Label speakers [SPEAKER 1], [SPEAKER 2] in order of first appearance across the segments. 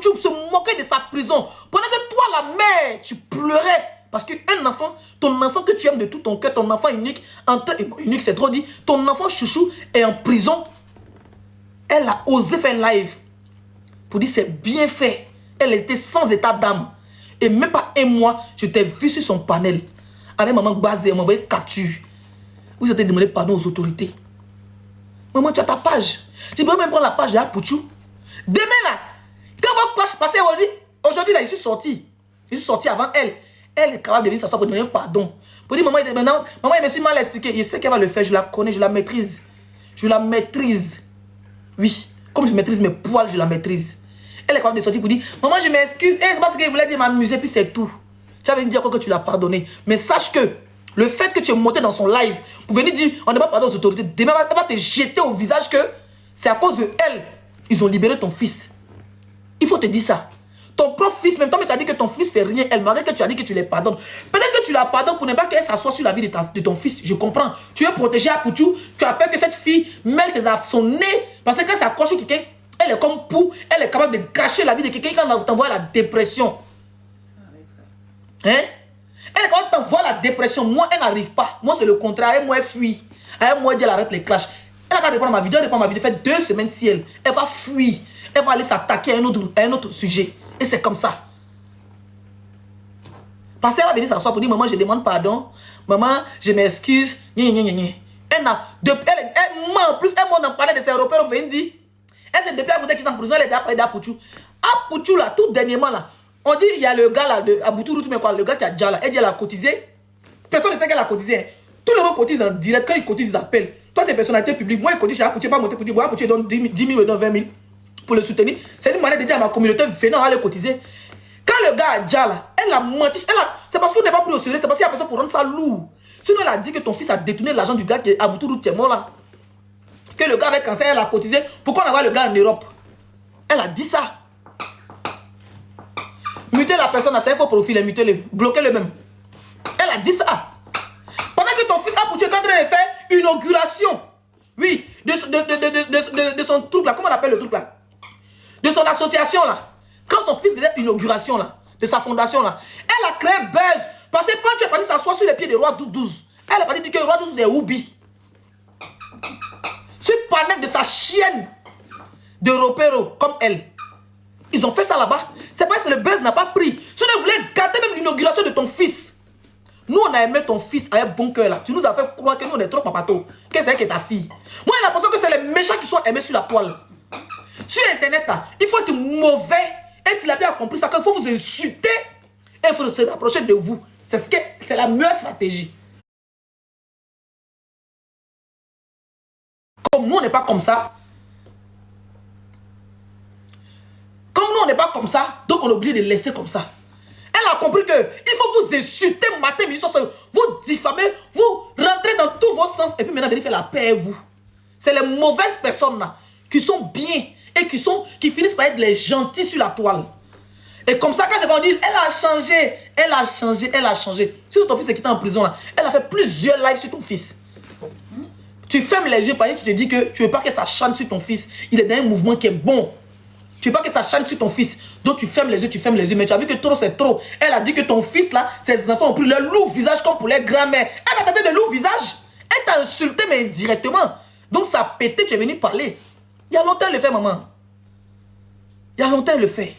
[SPEAKER 1] Apouchou se moquait de sa prison. Pendant que toi, la mère, tu pleurais. Parce qu'un enfant, ton enfant que tu aimes de tout ton cœur, ton enfant unique, unique c'est trop dit, ton enfant chouchou est en prison. Elle a osé faire live. Pour dire c'est bien fait. Elle était sans état d'âme. Et même pas un mois, je t'ai vu sur son panel. Avec maman Gbazé, elle m'a envoyé capture. Vous avez demandé pardon aux autorités. Maman, tu as ta page. Tu peux même prendre la page de Apouchou. Demain là, quand votre clash passait aujourd'hui là, je suis sorti. Je suis sorti avant elle. Elle est capable de venir s'asseoir pour demander pardon. Pour dire, maman, maintenant, maman, elle me suis mal expliqué. Je sais qu'elle va le faire, je la connais, je la maîtrise. Je la maîtrise. Oui, comme je maîtrise mes poils, je la maîtrise. Elle est capable de sortir pour dire, maman, je m'excuse. C'est parce qu'elle voulait dire m'amuser, puis c'est tout. Tu vas venir dire que tu l'as pardonné. Mais sache que le fait que tu es monté dans son live pour venir dire, on ne va pas pardonner aux autorités, demain, elle va te jeter au visage que c'est à cause de elle. Ils ont libéré ton fils. Il faut te dire ça. Ton propre fils, même toi, tu as dit que ton fils fait rien. Elle malgré que tu as dit que tu les pardonnes. Peut-être que tu la pardonnes pour ne pas qu'elle s'assoie sur la vie de ton fils. Je comprends. Tu es protégé à Pouchou. Tu as peur que cette fille mêle son nez. Parce que quand ça accroche quelqu'un, elle est comme pou. Elle est capable de gâcher la vie de quelqu'un quand on t'envoie la dépression. Hein? Elle est capable de t'envoyer la dépression. Moi, elle n'arrive pas. Moi, c'est le contraire. Elle, moi, elle fuit. Elle, moi, elle dit, elle arrête les clashs. Elle a qu'à répondre à ma vidéo. Elle répond à ma vidéo. Elle fait 2 semaines si elle va fuir. Elle va aller s'attaquer à un autre sujet. Et c'est comme ça. Parce qu'elle va venir s'asseoir pour dire, maman, je demande pardon. Maman, je m'excuse. Elle ment. Plus elle m'en parlait de ses repères. Elle dit, elle s'est depuis à qui est en prison. Elle est à Apouchou. Apouchou, là, tout dernièrement, là. On dit, il y a le gars là, de Aboutourou, le gars qui a déjà là. Elle dit, elle a cotisé. Personne ne sait qu'elle a cotisé. Tout le monde cotise en direct. Quand ils cotisent, ils appellent. Toi, t'es personnalité publique. Moi, ils cotisent chez Apouchou. Pas monter pour dire, bon, Apouchou donne 10 000, donne 20 000 pour le soutenir. C'est une manière de dire à ma communauté, venant aller cotiser. Quand le gars a déjà là, elle a menti. C'est parce qu'on n'est pas pris au sérieux. C'est parce qu'il y a personne pour rendre ça lourd. Sinon, elle a dit que ton fils a détourné l'argent du gars qui est Aboutourou, qui est mort là. Que le gars avait cancer, elle a cotisé. Pourquoi on envoie le gars en Europe? Elle a dit ça. Muter la personne à 5 faux profil, mutez-le, bloquez-le même. Elle a dit ça. Pendant que ton fils Apouchou est en train de faire une inauguration. Oui, de son truc là. Comment on appelle le truc là? De son association là. Quand ton fils faisait une inauguration là, de sa fondation là, elle a créé buzz. Parce que quand tu es parti s'asseoir sur les pieds de Roi 12, elle a pas dit que Roi 12 est Oubi. Sur le panel de sa chienne de Ropero, comme elle. Ils ont fait ça là-bas. C'est parce que le buzz n'a pas pris. Si on voulait gâter même l'inauguration de ton fils. Nous, on a aimé ton fils avec bon cœur là. Tu nous as fait croire que nous, on est trop papato. Que c'est elle qui est ta fille. Moi, j'ai l'impression que c'est les méchants qui sont aimés sur la toile. Sur Internet là, il faut être mauvais. Et tu l'as bien compris ça, qu'il faut vous insulter. Et il faut se rapprocher de vous. C'est la meilleure stratégie. Comme nous, on n'est pas comme ça. Comme nous, on n'est pas comme ça, donc on est obligé de laisser comme ça. Elle a compris que il faut vous insulter matin, midi, soir, vous diffamer, vous rentrez dans tous vos sens et puis maintenant venir faire la paix vous. C'est les mauvaises personnes là qui sont bien et qui finissent par être les gentils sur la toile. Et comme ça, quand c'est qu'on dit, elle a changé, elle a changé, elle a changé. Si ton fils est quitté en prison là, elle a fait plusieurs lives sur ton fils. Tu fermes les yeux, parce que tu te dis que tu veux pas que ça chante sur ton fils. Il est dans un mouvement qui est bon. Tu veux pas que ça chante sur ton fils. Donc tu fermes les yeux, mais tu as vu que trop c'est trop. Elle a dit que ton fils là, ses enfants ont pris leur lourd visage comme pour les grand-mères. Elle a tenté de lourd visage. Elle t'a insulté mais indirectement. Donc ça a pété, tu es venu parler. Il y a longtemps elle le fait, maman. Il y a longtemps elle le fait.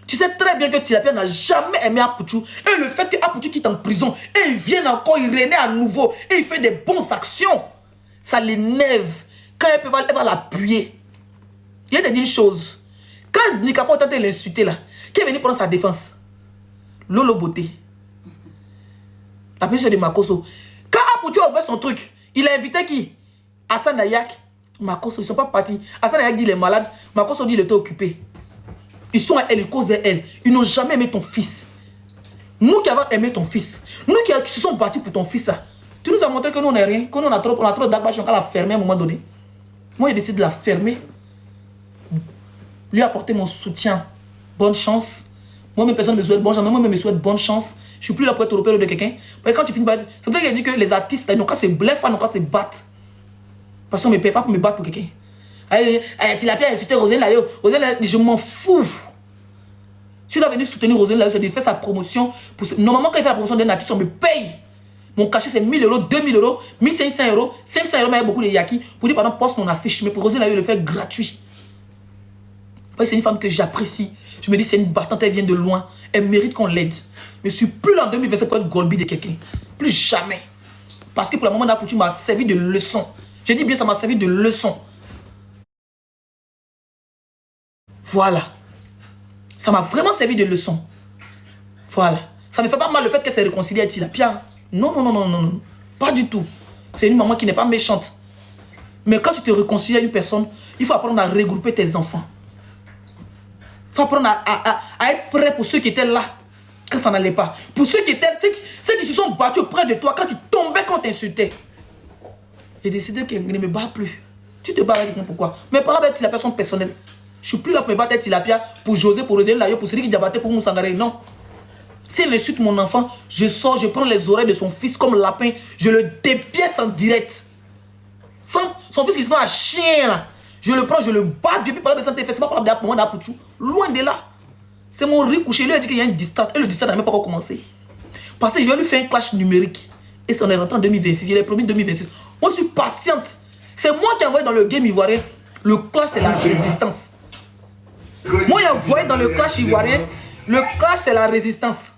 [SPEAKER 1] Tu sais très bien que Tilapia n'a jamais aimé Apouchou. Et le fait que Apouchou quitte en prison, et il vient encore, il renaît à nouveau, et il fait des bonnes actions, ça l'énerve. Quand elle va l'appuyer. Il y a une chose. Quand Nikapo a tenté de l'insulter là, qui est venu prendre sa défense? Lolo Beauté. La police de Makoso. Quand Apouchou a ouvert son truc, il a invité qui? Hassan Nayak. Makoso, ils ne sont pas partis. Hassan Nayak dit il est malade. Makoso dit il était occupé. Ils sont à elle, ils causent à elle. Ils n'ont jamais aimé ton fils. Nous qui avons aimé ton fils, nous qui se sommes battus pour ton fils, là, tu nous as montré que nous on n'est rien, qu'on a trop d'argent, qu'on l'a fermé à un moment donné. Moi j'ai décidé de la fermer. Lui apporter mon soutien. Bonne chance. Moi, mes personnes me souhaitent bonne chance. Moi, me souhaite bonne chance. Je ne suis plus là pour être repéré de quelqu'un. Parce que quand tu finis par... C'est pour ça qu'il a dit que les artistes, ils n'ont qu'à se bluffer, ils n'ont qu'à se battre. Parce qu'on ne me paye pas pour me battre pour quelqu'un. Tilapia a insulté Roselyne Layo. Je m'en fous. Tu dois venir soutenir Roselyne Layo, c'est de faire sa promotion. Normalement, quand il fait la promotion d'un artiste, on me paye. Mon cachet, c'est 1000 euros, 2000 euros, 1500 euros, 500 euros, mais il y a beaucoup de yaki. Pour dire, pardon, poste mon affiche. Mais pour Roselyne Layo, le fait gratuit. C'est une femme que j'apprécie. Je me dis, c'est une battante, elle vient de loin. Elle mérite qu'on l'aide. Mais je suis plus en 2027 pour être golbi de quelqu'un. Plus jamais. Parce que pour le moment, Naputu m'a servi de leçon. Je dis bien, ça m'a servi de leçon. Voilà. Ça m'a vraiment servi de leçon. Voilà. Ça ne me fait pas mal le fait qu'elle s'est réconciliée avec Tilapia. Non, non, non, non, non, non. Pas du tout. C'est une maman qui n'est pas méchante. Mais quand tu te réconcilies à une personne, il faut apprendre à regrouper tes enfants. Il faut apprendre à être prêt pour ceux qui étaient là quand ça n'allait pas. Pour ceux qui se sont battus auprès de toi quand tu tombais, quand tu t'insultais. J'ai décidé qu'elle ne me bat plus. Tu te bats avec quelqu'un, pourquoi? Mais par là, avec la personne personnelle. Je suis plus là pour me battre avec Tilapia, pour José, pour Roselyne Layo, pour Cédric Diabaté, pour Moussangare. Non. Si elle insulte mon enfant, je sors, je prends les oreilles de son fils comme lapin, je le dépièce en direct. Son fils qui est un chien là. Je le prends, je le bats, depuis par là, c'est pas par là, pour moi, loin de là. C'est mon riz couché. Lui a dit qu'il y a une distance. Et le distance n'a même pas encore commencé. Parce que je vais lui faire un clash numérique. Et ça, on est rentré en 2026. Il est promis 2026. Moi, je suis patiente. C'est moi qui ai envoyé dans le game ivoirien. Le clash, c'est la résistance. Moi, j'ai envoyé dans le clash ivoirien. Le clash, c'est la résistance.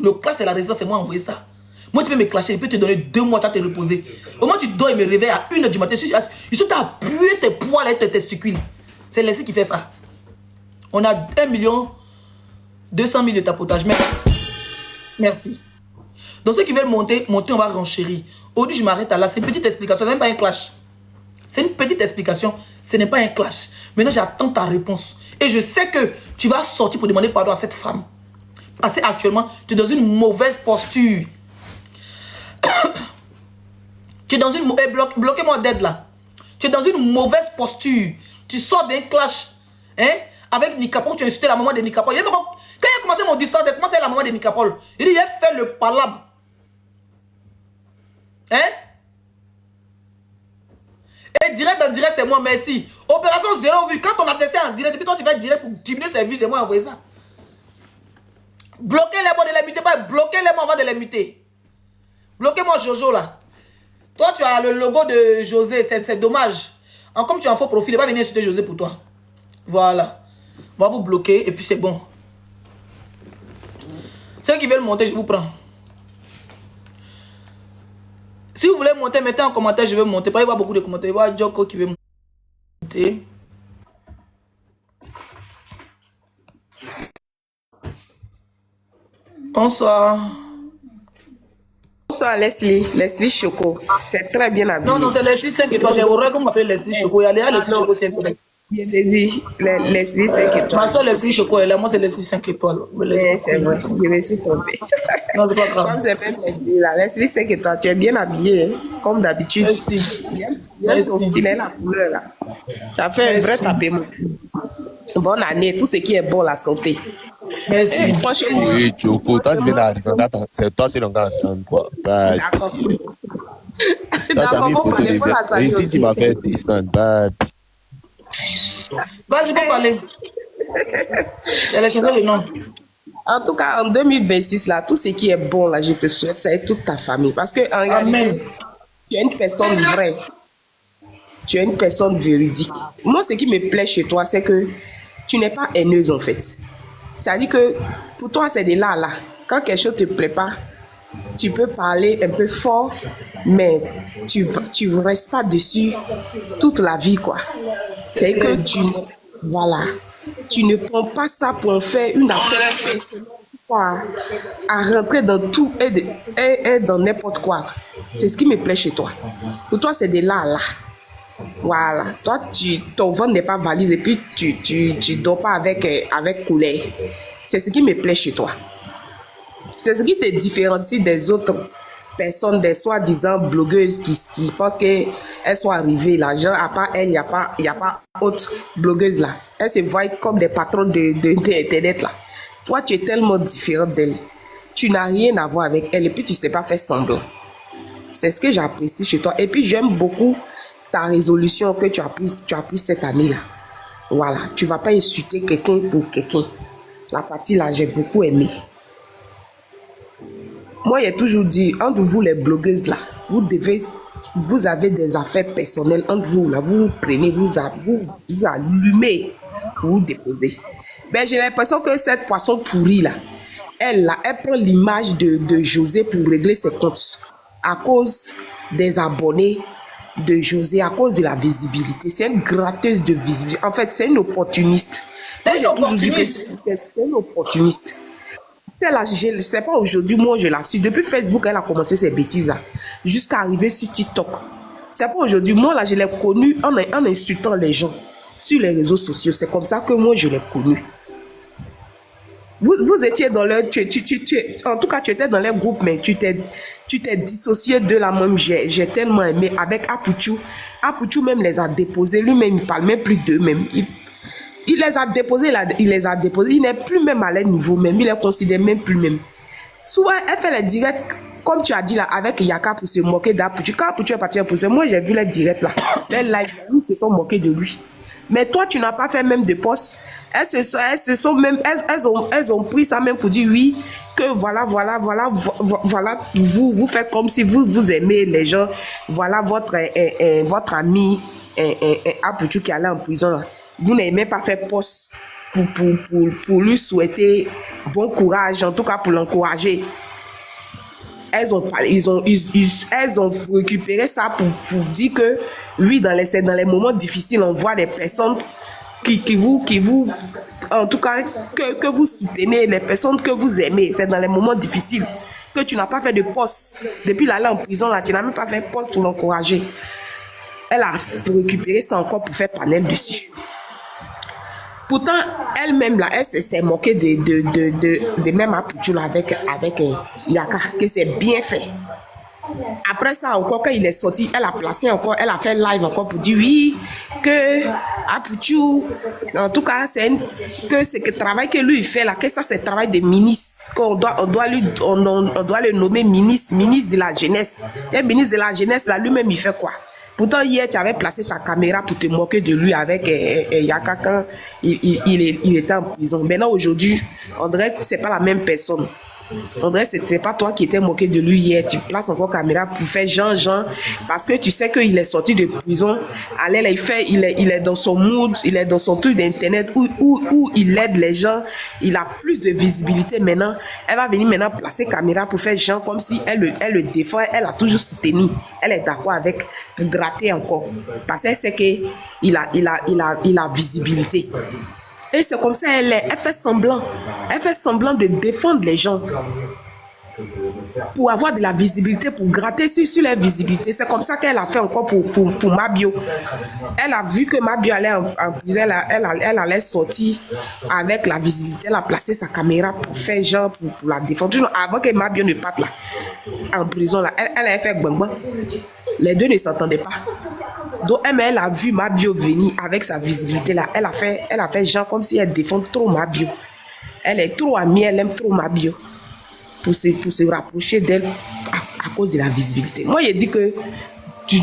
[SPEAKER 1] Le clash, c'est la résistance. C'est moi qui ai envoyé ça. Moi, tu peux me clasher. Il peut te donner 2 mois à te reposer. Au moins, tu dors et me réveilles à 1h du matin. Il sont à puer tes poils et tes testicules. C'est Leslie qui fait ça. On a 1 200 000 de tapotage. Merci. Donc, ceux qui veulent monter, on va renchérir. Aujourd'hui, je m'arrête à là. C'est une petite explication. Ce n'est même pas un clash. C'est une petite explication. Ce n'est pas un clash. Maintenant, j'attends ta réponse. Et je sais que tu vas sortir pour demander pardon à cette femme. Parce qu'actuellement, tu es dans une mauvaise posture. Tu es dans une... bloquez-moi d'aide là. Tu es dans une mauvaise posture. Tu sors d'un clash. Hein? Avec Nikapol, tu as insulté la maman de Nikapol. Quand il a commencé mon distance, comment c'est la maman de Nikapol? Il dit, il a fait le palabre. Hein? Et direct en direct, c'est moi, merci. Opération 0 vue. Quand on a testé en direct, puis toi tu vas direct pour diminuer ses vues, c'est moi envoyé ça. Bloquez les mots de les muter, pas bloquez les mots avant de les muter. Bloquez-moi Jojo là. Toi tu as le logo de José, c'est dommage. Comme tu as un faux profil, il va venir insulter José pour toi. Voilà. On va vous bloquer et puis c'est bon. Ceux qui veulent monter, je vous prends. Si vous voulez monter, mettez en commentaire, je vais monter. Pas, il y a beaucoup de commentaires. Il y a Joko qui veut monter. Bonsoir.
[SPEAKER 2] Bonsoir Leslie, Leslie Choco. C'est très bien habillé.
[SPEAKER 1] Non, c'est Leslie 5 étoiles. J'ai horreur qu'on m'appelle Leslie Choco. Il y a Leslie Choco 5 étoiles.
[SPEAKER 2] Je l'ai dit, Leslie 5 étoiles.
[SPEAKER 1] Ma soeur Leslie Choco est là, moi c'est Leslie 5 étoiles.
[SPEAKER 2] C'est vrai, je me suis trompée.
[SPEAKER 1] Non, c'est pas grave.
[SPEAKER 2] Comme c'est même Leslie là, Leslie 5 étoiles, tu es bien habillée, hein, comme d'habitude.
[SPEAKER 1] Merci.
[SPEAKER 2] Bien ton style et la couleur là. Ça fait un vrai tapement. Bonne année, tout ce qui est bon, la santé.
[SPEAKER 1] Merci.
[SPEAKER 2] Franchement.
[SPEAKER 3] Oui, Choco, toi, tu viens d'arriver. C'est toi, c'est l'engagement, quoi.
[SPEAKER 2] D'accord.
[SPEAKER 3] Toi, tu as mis une photo de verre. Et ici, tu m'as fait descendre.
[SPEAKER 1] Vas-y, faut parler. Elle a changé le nom.
[SPEAKER 2] En tout cas, en 2026, là, tout ce qui est bon, là, je te souhaite, ça est toute ta famille. Parce que, en réalité, tu es une personne vraie. Tu es une personne véridique. Moi, ce qui me plaît chez toi, c'est que tu n'es pas haineuse, en fait. C'est-à-dire que, pour toi, c'est de là, là. Quand quelque chose ne te plaît pas, tu peux parler un peu fort, mais tu ne restes pas dessus toute la vie, quoi. C'est que tu ne prends pas ça pour en faire une affaire personnelle, à rentrer dans tout et dans n'importe quoi. C'est ce qui me plaît chez toi. Pour toi, c'est de là, là. Voilà. Toi, ton ventre n'est pas valise et puis tu dors pas avec couleur. C'est ce qui me plaît chez toi. C'est ce qui te différencie des autres personnes, des soi-disant blogueuses qui pensent qu'elles sont arrivées là. Genre, à part elle, il n'y a pas autre blogueuse là. Elles se voient comme des patrons d'Internet là. Toi, tu es tellement différente d'elle. Tu n'as rien à voir avec elle et puis tu ne sais pas faire semblant. C'est ce que j'apprécie chez toi. Et puis, j'aime beaucoup ta résolution que tu as prise cette année-là. Voilà, tu ne vas pas insulter quelqu'un pour quelqu'un. La partie là, j'ai beaucoup aimé. Moi, j'ai toujours dit, entre vous les blogueuses là, vous avez des affaires personnelles entre vous là, vous prenez, vous allumez pour vous déposer. Mais j'ai l'impression que cette poisson pourrie là, elle prend l'image de José pour régler ses comptes à cause des abonnés de José, à cause de la visibilité. C'est une gratteuse de visibilité. En fait, c'est une opportuniste. Moi, j'ai toujours dit que c'est une opportuniste. Je ne sais pas aujourd'hui, moi je la suis. Depuis Facebook, elle a commencé ces bêtises-là. Jusqu'à arriver sur TikTok. C'est pas aujourd'hui. Moi, là, je l'ai connue en insultant les gens sur les réseaux sociaux. C'est comme ça que moi, je l'ai connue. Vous étiez dans le... en tout cas, tu étais dans les groupes, mais tu t'es dissocié de la même. J'ai tellement aimé. Avec Apuchou. Apuchou même les a déposés. Lui-même, il ne parle même plus d'eux-mêmes. Il les a déposés, il n'est plus même à leur niveau même, il les considère même plus même. Souvent, elle fait les directs, comme tu as dit là, avec Yaka pour se moquer d'Apuchou. Quand Apuchou est parti imposer, moi j'ai vu les directs là, les lives, ils se sont moqués de lui. Mais toi, tu n'as pas fait même de post. Elles ont pris ça même pour dire oui, que voilà, vous faites comme si vous aimez les gens, voilà votre ami Apuchou qui allait en prison là. Vous n'aimez pas faire poste pour lui souhaiter bon courage, en tout cas pour l'encourager. Elles ont récupéré ça pour dire que oui, dans les moments difficiles, on voit des personnes qui vous, en tout cas, que vous soutenez, les personnes que vous aimez. C'est dans les moments difficiles que tu n'as pas fait de poste. Depuis l'aller en prison, là, tu n'as même pas fait poste pour l'encourager. Elle a récupéré ça encore pour faire panel dessus. Pourtant, elle-même, là, elle s'est moquée de même Apuchou avec Yaka, que c'est bien fait. Après ça, encore, quand il est sorti, elle a placé encore, elle a fait live encore pour dire oui, que Apuchou, en tout cas, que c'est le travail que lui il fait là, que ça c'est le travail de ministre, qu'on doit le nommer ministre de la jeunesse. Et le ministre de la jeunesse, là, lui-même, il fait quoi? Pourtant, hier, tu avais placé ta caméra pour te moquer de lui avec Yaka quand il était en prison. Maintenant, aujourd'hui, on dirait que ce n'est pas la même personne. On dirait que ce n'est pas toi qui étais moqué de lui hier. Tu places encore caméra pour faire Jean, parce que tu sais qu'il est sorti de prison. Allez, là, il est dans son mood, il est dans son truc d'internet où il aide les gens. Il a plus de visibilité maintenant. Elle va venir maintenant placer caméra pour faire Jean comme si elle le défend. Elle a toujours soutenu. Elle est d'accord avec pour gratter encore. Parce qu'elle sait qu'il a visibilité. Et c'est comme ça elle fait semblant. Elle fait semblant de défendre les gens. Pour avoir de la visibilité, pour gratter sur la visibilité. C'est comme ça qu'elle a fait encore pour Mabio. Elle a vu que Mabio allait en prison, elle allait sortir avec la visibilité. Elle a placé sa caméra pour faire genre pour la défendre. Toujours avant que Mabio ne parte là, en prison, là, elle avait fait bang. Les deux ne s'entendaient pas. Donc elle a vu Mabio venir avec sa visibilité là. Elle a fait genre comme si elle défend trop Mabio. Elle est trop amie, elle aime trop Mabio. Pour se rapprocher d'elle à cause de la visibilité. Moi, j'ai dit que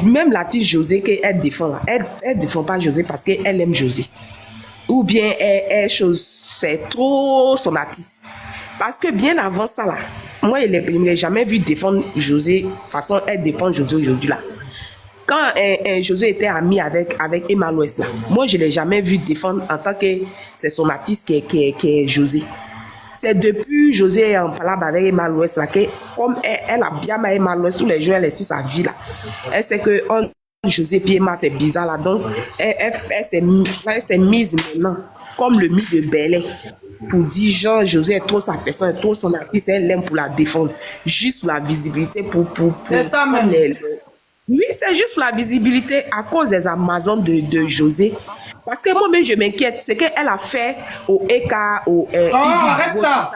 [SPEAKER 2] même l'artiste José qu'elle défend là, elle défend pas José parce qu'elle aime José. Ou bien c'est trop son artiste. Parce que bien avant ça là, moi, je ne l'ai jamais vu défendre José. De toute façon, elle défend José aujourd'hui là. Quand José était ami avec Emma Louest là, moi, je ne l'ai jamais vu défendre en tant que c'est son artiste qui est José. C'est depuis José en parlant avec Emma Louest là, que comme elle a bien ma Emma Louest, tous les jours elle est sur sa vie là. Elle sait que José et Emma c'est bizarre là, donc elle s'est mise maintenant comme le mythe de Belay pour dire genre José est trop sa personne, est trop son artiste, elle l'aime pour la défendre, juste pour la visibilité pour
[SPEAKER 1] c'est ça même.
[SPEAKER 2] Oui, c'est juste pour la visibilité à cause des Amazones de José. Parce que moi-même, je m'inquiète. C'est qu'elle a fait au EK,
[SPEAKER 1] arrête ça!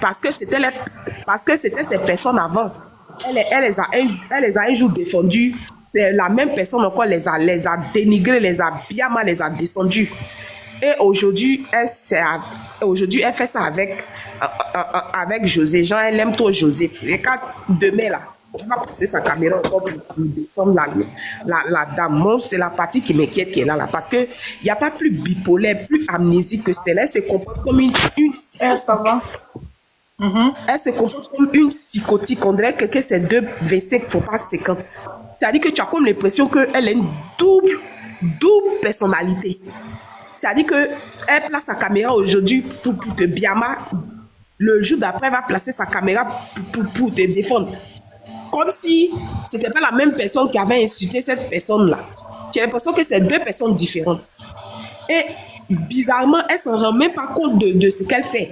[SPEAKER 2] Parce que c'était ces personnes avant. Elle les a un jour défendues. La même personne encore les a dénigrées, les a bien mal, les a descendues. Et aujourd'hui, elle fait ça avec José. Genre, elle aime trop José. Et quand demain, là, Elle va passer sa caméra encore pour descendre la dame. Moi, c'est la partie qui m'inquiète qui est là. Parce qu'il n'y a pas plus bipolaire, plus amnésique que celle-là. Elle se comporte comme une
[SPEAKER 1] ça va.
[SPEAKER 2] Elle se comporte comme une psychotique. On dirait que ces deux WC ne font pas 50. C'est-à-dire que tu as comme l'impression qu'elle a une double personnalité. C'est-à-dire qu'elle place sa caméra aujourd'hui pour te biama. Le jour d'après, elle va placer sa caméra pour te défendre. Comme si ce n'était pas la même personne qui avait insulté cette personne-là. Tu as l'impression que c'est deux personnes différentes. Et bizarrement, elle ne s'en rend même pas compte de ce qu'elle fait.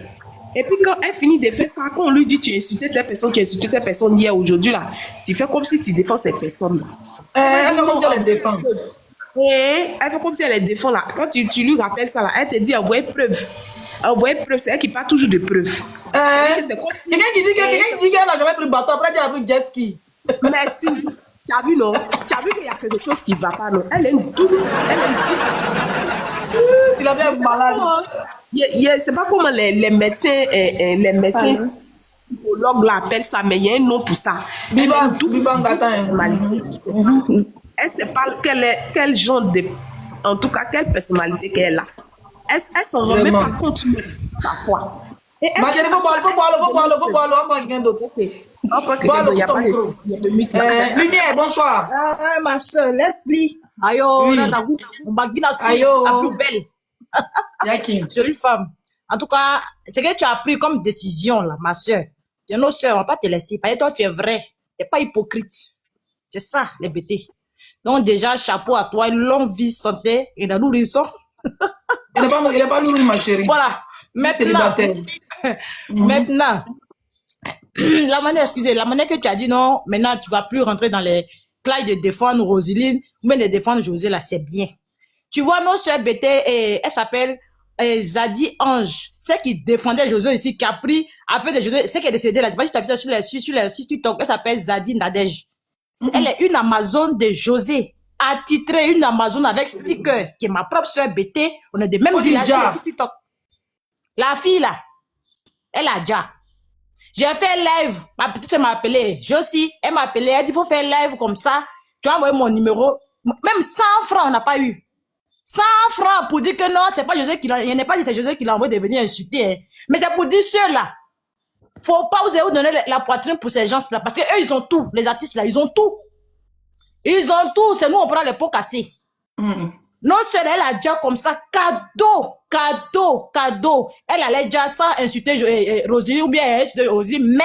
[SPEAKER 2] Et puis quand elle finit de faire ça, quand on lui dit tu as insulté telle personne hier, aujourd'hui, là, tu fais comme si tu défends cette personne-là.
[SPEAKER 1] Elle fait comme si elle les défend.
[SPEAKER 2] Elle fait comme si elle les défend là. Quand tu lui rappelles ça là, elle te dit envoyer preuve. Envoyer preuve, c'est elle qui parle toujours de preuve.
[SPEAKER 1] Quelqu'un qui dit qu'elle n'a jamais pris le bateau, après elle a pris jet ski.
[SPEAKER 2] Merci. Tu as vu, non? Tu as vu qu'il y a quelque chose qui ne va pas, non? Elle est une double.
[SPEAKER 1] Tu l'as bien malade.
[SPEAKER 2] C'est pas comment les médecins, psychologues là, appellent ça, mais il y a un nom pour ça.
[SPEAKER 1] Bibang Gata.
[SPEAKER 2] Elle ne sait pas quel genre de. En tout cas, quelle personnalité qu'elle a. Elle s'en rend même pas compte parfois.
[SPEAKER 1] Ma chérie, faut boire, on va prendre quelqu'un d'autre. Lumière, bonsoir.
[SPEAKER 4] Ma soeur, Leslie. Ayo, Ayo, la plus belle. Jolie femme. En tout cas, ce que tu as pris comme décision, là, ma soeur, de nos soeurs, on ne va pas te laisser. Parce que toi, tu es vrai. Tu n'es pas hypocrite. C'est ça, les bêtés. Donc, déjà, chapeau à toi, longue vie, santé, et la nourrisson.
[SPEAKER 1] Il n'est pas nourri, ma chérie.
[SPEAKER 4] Voilà. Maintenant, la manière que tu as dit non, maintenant, tu ne vas plus rentrer dans les claies de défendre Roselyne, ou même de défendre José, là, c'est bien. Tu vois, nos soeurs bêtées, elle s'appelle Zadie Ange, celle qui défendait José ici, qui a fait de José, celle qui est décédée là, je sais pas si tu as vu ça sur TikTok, elle s'appelle Zadie Nadège. Elle est une Amazone de José, attitrée une Amazone avec sticker, qui est ma propre soeur bêtée, on est de même village sur TikTok. La fille là, elle a déjà. J'ai fait live, ma petite m'a appelé, Josie, elle m'a appelé, elle dit, il faut faire live comme ça, tu as envoyé mon numéro, même 100 francs, on n'a pas eu. 100 francs pour dire que non, c'est pas José qui l'a, il n'est pas dit c'est José qui l'a envoyé de venir insulter, hein. Mais c'est pour dire ceux-là, faut pas vous donner la poitrine pour ces gens-là, parce que eux, ils ont tout, les artistes là, ils ont tout. Ils ont tout, c'est nous, on prend les pots cassés. Non seulement elle a déjà comme ça, cadeau. Elle allait déjà sans insulter Rosie, ou bien insulter Rosie, mais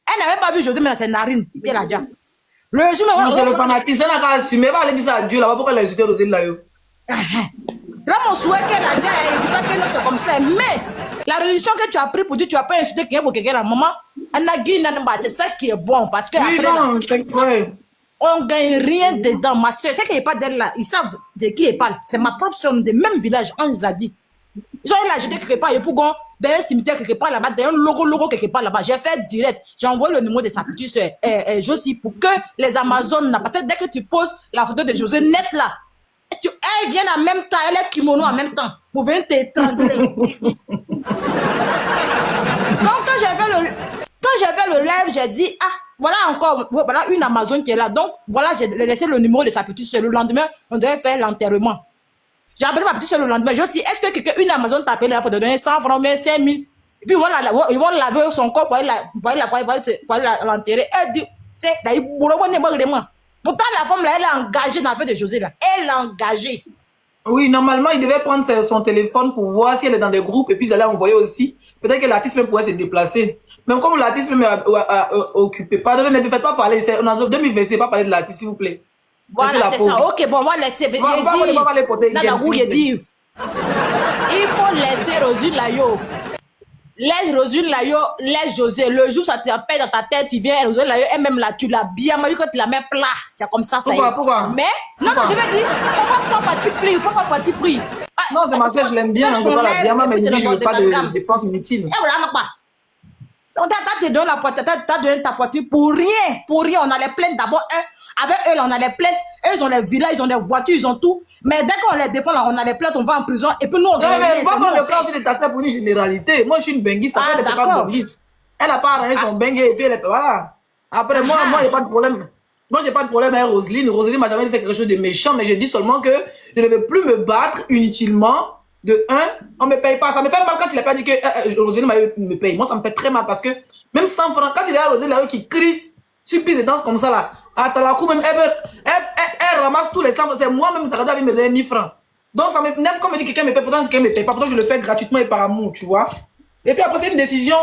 [SPEAKER 4] elle n'avait pas vu José mais dans ses narines, et puis elle a déjà. Le jour,
[SPEAKER 1] c'est le fanatisme, elle n'a qu'à assumer, elle va aller dire ça à Dieu là-bas, pourquoi elle a insulté Rosie là, yo.
[SPEAKER 4] C'est là mon souhait qu'elle a déjà, elle dit pas que non, c'est comme ça, mais la résolution que tu as pris pour dire que tu vas pas insulter quelqu'un pour quelqu'un, la maman, c'est ça qui est bon, parce que
[SPEAKER 1] oui,
[SPEAKER 4] après,
[SPEAKER 1] non,
[SPEAKER 4] on gagne rien dedans. Ma soeur, c'est qu'il n'y a pas d'elle là, ils savent de qui elle parle. C'est ma propre soeur du même village, on nous a dit. Ils ont eu la jeté quelque part, et pour dans un cimetière quelque part là-bas, dans un logo quelque part là-bas. J'ai fait direct, j'ai envoyé le numéro de sa petite soeur, Josie, pour que les Amazones, parce que dès que tu poses la photo de José net là, elle vient en même temps, elle est kimono en même temps, pour venir t'étrangler. Donc quand j'ai fait le live, j'ai dit, voilà encore, voilà une Amazone qui est là. Donc voilà, j'ai laissé le numéro de sa petite soeur. Le lendemain, on devait faire l'enterrement. J'ai appelé ma petite soeur le lendemain. Je dis, est-ce que une Amazone t'a appelé là pour te donner 100 francs, mais 5 000? Et puis ils vont laver son corps pour aller l'enterrer. Elle dit, tu sais, pourtant la femme là, elle est engagée dans la vie de José là. Elle est engagée.
[SPEAKER 1] Oui, normalement, il devait prendre son téléphone pour voir si elle est dans des groupes et puis elle a envoyé aussi. Peut-être que l'artiste même pourrait se déplacer. Même comme l'artiste même est occupé. Pardon, ne faites pas parler. On a 2026, pas parler de l'artiste, s'il vous plaît.
[SPEAKER 4] Voilà, c'est ça. Ok, bon, moi, laissez. Il faut laisser Roselyne Layo. Laisse Roselyne Layo, laisse José. Le jour, ça te rappelle dans ta tête, tu viens, Roselyne Layo, elle-même là, tu l'as bien mariée quand tu la mets plat. C'est comme ça, ça y est.
[SPEAKER 1] Pourquoi?
[SPEAKER 4] Mais, non, je veux dire, faut pas partir pris.
[SPEAKER 1] Non, c'est parce que je l'aime bien, je la bien, mais je ne veux pas de dépenses inutiles.
[SPEAKER 4] Et voilà, non pas. T'as donné ta poitrine pour rien. On a les plaintes d'abord. Avec eux, on a les plaintes. Eux, ils ont les villas, ils ont les voitures, ils ont tout. Mais dès qu'on les défend, là, on a les plaintes, on va en prison. Et puis nous, on gagne.
[SPEAKER 1] Mais pas le plan de tasser pour une généralité. Moi, je suis une benguiste. Elle n'a pas arrangé son bengue et puis elle est. Voilà. Après, moi, j'ai pas de problème. Moi, j'ai pas de problème avec Roselyne. Roselyne m'a jamais fait quelque chose de méchant, mais je dis seulement que je ne veux plus me battre inutilement. De un, on me paye pas. Ça me fait mal quand il a pas dit que Roselyne me paye. Moi, ça me fait très mal parce que même 100 francs, quand il y a Roselyne là qui crie, sur piste de danse comme ça là, à Talakou même, elle ramasse tous les 100 francs. C'est moi-même, ça va me donner 1000 francs. Donc, ça me nerve quand on me dit que quelqu'un me paye, pourtant quelqu'un me paye pas. Pourtant, je le fais gratuitement et par amour, tu vois. Et puis après, c'est une décision,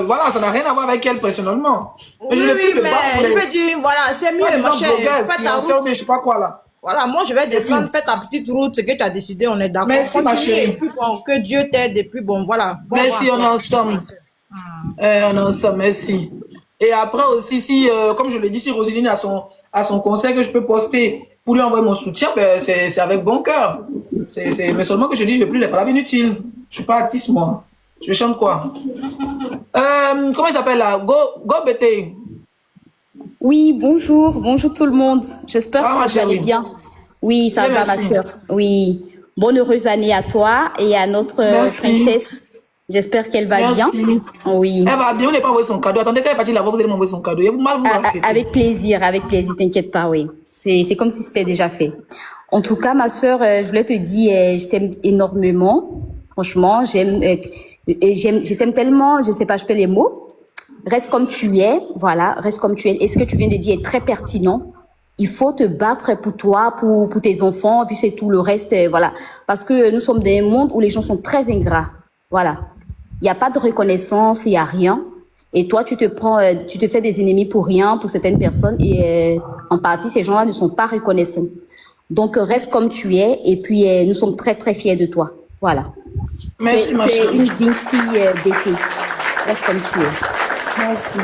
[SPEAKER 1] voilà, ça n'a rien à voir avec elle personnellement.
[SPEAKER 4] Mais oui, mais je veux dire, voilà, c'est mieux, ma chère.
[SPEAKER 1] Fais ta route. Je sais pas quoi là.
[SPEAKER 4] Voilà, moi je vais descendre, fais ta petite route, ce que tu as décidé, on est d'accord.
[SPEAKER 1] Merci, ma chérie.
[SPEAKER 4] Et puis bon, que Dieu t'aide, et puis bon, voilà. Bon,
[SPEAKER 1] merci, on est ensemble. On est ensemble, merci. Et après aussi, si, comme je l'ai dit, si Roselyne a son conseil que je peux poster pour lui envoyer mon soutien, ben, c'est avec bon cœur. Mais seulement que je dis, je ne veux plus les paroles inutiles. Je ne suis pas artiste, moi. Je chante quoi? Comment il s'appelle là? Go BT.
[SPEAKER 5] Oui, bonjour tout le monde. J'espère que vous allez bien. Oui, ça va ma soeur. Oui, bonne heureuse année à toi et à notre princesse. J'espère qu'elle va bien. Oui.
[SPEAKER 1] Elle va bien, on n'est pas envoyé son cadeau. Attendez qu'elle est partie là-bas, vous allez m'envoyer son cadeau. Il y a mal vous
[SPEAKER 5] avec plaisir, t'inquiète pas, oui. C'est comme si c'était déjà fait. En tout cas, ma soeur, je voulais te dire, je t'aime énormément. Franchement, je t'aime tellement, je sais pas, je peux les mots. Reste comme tu es, voilà, reste comme tu es. Et ce que tu viens de dire est très pertinent. Il faut te battre pour toi, pour tes enfants, et puis c'est tout le reste, voilà. Parce que nous sommes dans un monde où les gens sont très ingrats, voilà. Il n'y a pas de reconnaissance, il n'y a rien. Et toi, tu te fais des ennemis pour rien, pour certaines personnes, et en partie, ces gens-là ne sont pas reconnaissants. Donc, reste comme tu es, et puis nous sommes très, très fiers de toi. Voilà.
[SPEAKER 1] Merci, ma chérie.
[SPEAKER 5] Tu es une digne fille d'été. Reste comme tu es.
[SPEAKER 1] Merci.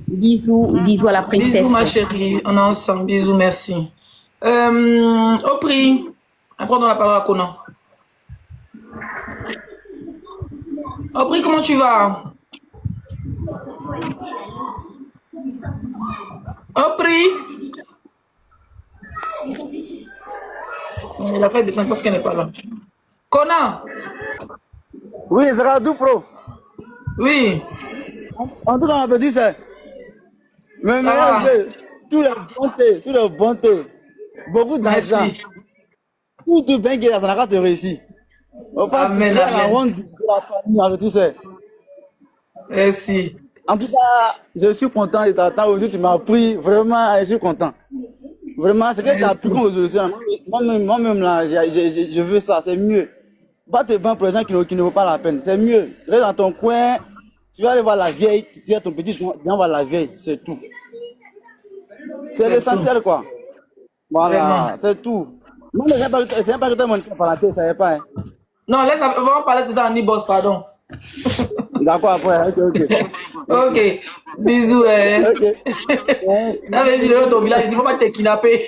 [SPEAKER 5] Bisous à la princesse.
[SPEAKER 1] Bisous, ma chérie. On est ensemble. Bisous, merci. Opri. Après, on donne la parole à Conan. Opri, comment tu vas? Opri. Il a fait descendre parce qu'elle n'est pas là. Conan.
[SPEAKER 6] Oui, Zaradou Pro.
[SPEAKER 1] Oui.
[SPEAKER 6] En tout cas, on peut dire ça. Mais tout le bonté, beaucoup d'argent, tout bien qui est dans la carte réussi. On va
[SPEAKER 1] amen,
[SPEAKER 6] pas la honte de la famille avec tout ça.
[SPEAKER 1] Merci.
[SPEAKER 6] En tout cas, je suis content de t'attendre aujourd'hui. Tu m'as pris, vraiment, je suis content. Vraiment, c'est que tu as pris comme résolution. Moi-même, là, je veux ça, c'est mieux. Pas te vendre pour les gens qui ne vaut pas la peine, c'est mieux. Reste dans ton coin. Tu vas aller voir la vieille, tu dis à ton petit, viens voir la vieille, c'est tout. C'est l'essentiel, quoi. Voilà, c'est tout. Non, mais c'est pas que tu as mon par la tête, ça y est pas. Hein.
[SPEAKER 1] Non, laisse, on va parler, c'est dans boss, pardon.
[SPEAKER 6] D'accord, après, ok.
[SPEAKER 1] Ok, bisous.
[SPEAKER 6] Ok.
[SPEAKER 1] Là, ton village, il ne faut pas te kidnapper.